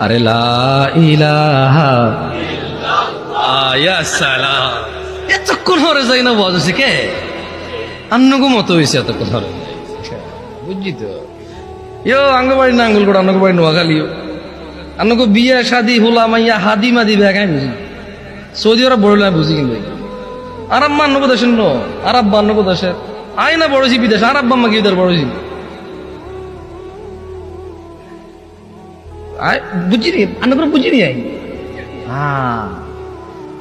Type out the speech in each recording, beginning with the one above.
আরে লা ইলাহা ইল্লাল্লাহ, ইয়া সালাম। এতক্ষণ হরে যাই না বলছে কে আন্নগো মতো হয়েছে, এতক্ষণ হরে বুঝছি তো। ইয়ো আঙ্গবাড়ি না আঙ্গুল করে আন্নগো নোয়াখালীও আন্নগো বিয়ে শাদি হোলা মাইয়া হাদি মাদি বেগাই বুঝি সৌদি আরব বড় বুঝি কিন্তু আরব মা আন্নগো দেশের ন আরব বা আন্নগো দেশের আয় না বড়ছি বিদেশ আরব বাম্মা কি তার বড়ছি বুঝিনি আন্নগো বুঝিনি আই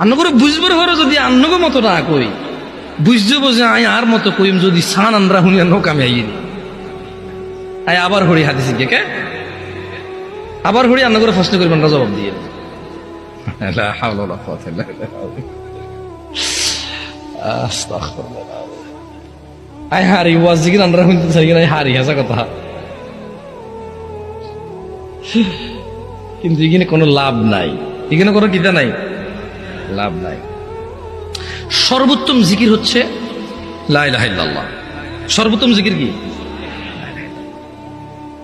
আন্নগো বুঝবার হরো যদি আন্নগো মতো না কই বুঝতে বোঝে আয় আর মতো কইম যদি সান আনরা হুনিয়া নৌকা আমি আইনি আয় আবার হরি হাদিস কে আবার হরি আন্না করে প্রশ্ন করবেন না জবাব দিয়ে আয় হারি ওয়াজ জিকির আন্না শুনতে চাই কিনা হারি হাসা কথা, কিন্তু এখানে কোনো লাভ নাই, এখানে কোনো কিতা নাই, লাভ নাই। সর্বোত্তম জিকির হচ্ছে লা ইলাহা ইল্লাল্লাহ। সর্বোত্তম জিকির কি?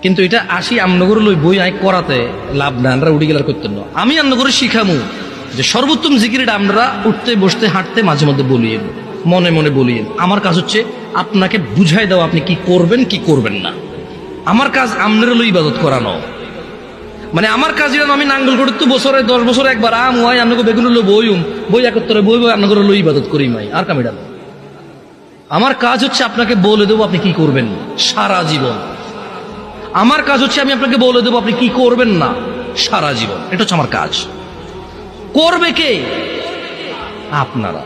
কিন্তু এটা আসি আমনগর লই বই আই করাতে লাভ না, আমরা উঠে গেলার করতেন না। আমি আমনগরে শিখামু যে সর্বোত্তম জিকির এটা আমরা উঠতে বসতে হাঁটতে মাঝে মধ্যে বলিয়েন, মনে মনে বলিয়েন। আমার কাজ হচ্ছে আপনাকে বুঝাই দেওয়া আপনি কি করবেন কি করবেন না। আমার কাজ আমনের লই ইবাদত করানো, মানে আমার কাজ যেন আমি নাঙ্গল করে তো বছরে 10 বছরে একবার আম হয় আপনাকে বেগুন লো বইম বই একত্তরে বই বই আপনাকে লই ইবাদত করি মাই আর কামিডা। আমার কাজ হচ্ছে আপনাকে বলে দেবো আপনি কি করবেন সারা জীবন। আমার কাজ হচ্ছে আমি আপনাকে বলে দেবো আপনি কি করবেন না সারা জীবন। এটা হচ্ছে আমার কাজ। করবে কে? আপনারা।